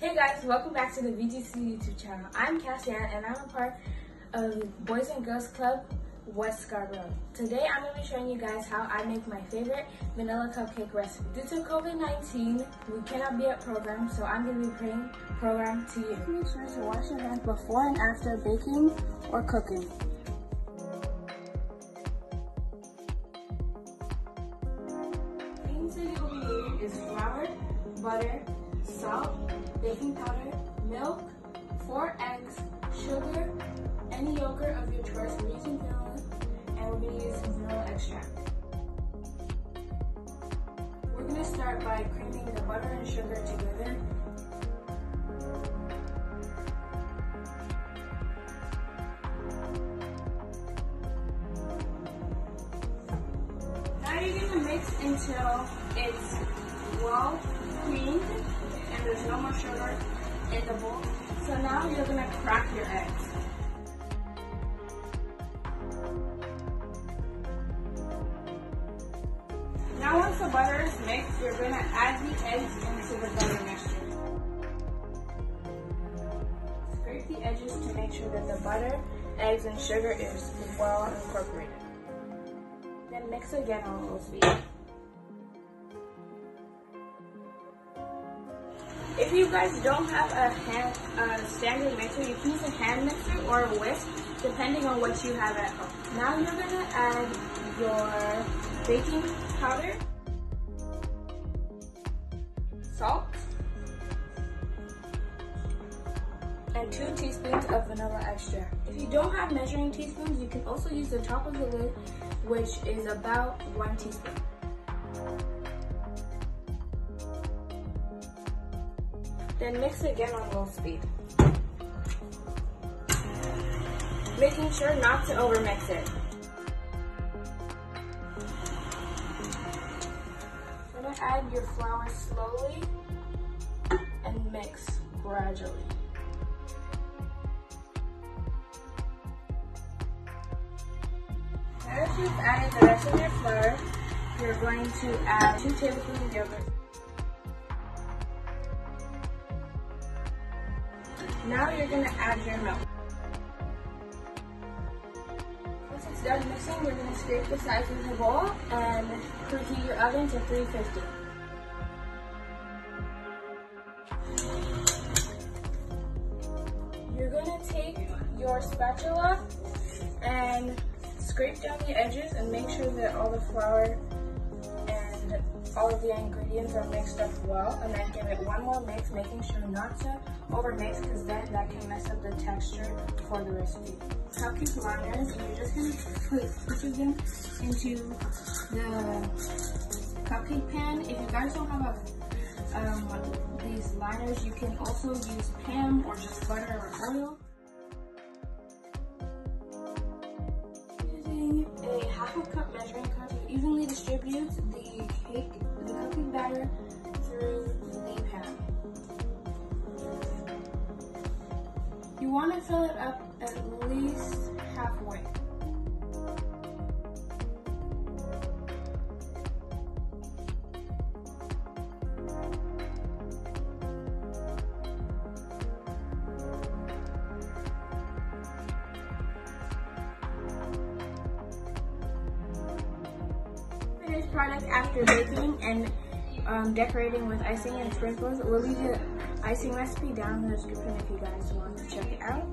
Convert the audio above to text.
Hey guys, welcome back to the BGC YouTube channel. I'm Cassy-Ann and I'm a part of Boys and Girls Club West Scarborough. Today I'm going to be showing you guys how I make my favorite vanilla cupcake recipe. Due to COVID-19, we cannot be at program, so I'm going to be bringing program to you. Make sure to wash your hands before and after baking or cooking. Things that you will be needing is flour, butter, salt, baking powder, milk, 4 eggs, sugar, any yogurt of your choice. We're using vanilla, and we're going to use some vanilla extract. We're going to start by creaming the butter and sugar together. Now you're going to mix until it's well creamed and there's no more sugar in the bowl. So now you're going to crack your eggs. Now once the butter is mixed, you're going to add the eggs into the butter mixture. Scrape the edges to make sure that the butter, eggs, and sugar is well incorporated. Then mix again on low speed. If you guys don't have a standard mixer, you can use a hand mixer or a whisk, depending on what you have at home. Now you're going to add your baking powder, salt, and 2 teaspoons of vanilla extract. If you don't have measuring teaspoons, you can also use the top of the lid, which is about 1 teaspoon. Then mix again on low speed, making sure not to overmix it. You're going to add your flour slowly and mix gradually. Now that you've added the rest of your flour, you're going to add 2 tablespoons of yogurt. Now you're going to add your milk. Once it's done mixing, we're going to scrape the sides of the bowl and preheat your oven to 350. You're going to take your spatula and scrape down the edges and make sure that all the flour and all of the ingredients are mixed up well, and then give it one more mix, making sure not to overmix because then that can mess up the texture for the recipe. Cupcake liners, you're just going to put each of them into the cupcake pan. If you guys don't have these liners, you can also use Pam or just butter or oil. Using a ½ cup measuring cup to evenly distribute the cupcake batter through the pan. You want to fill it up at least halfway. Finished product after baking and decorating with icing and sprinkles. We'll leave the icing recipe down in the description if you guys want to check it out.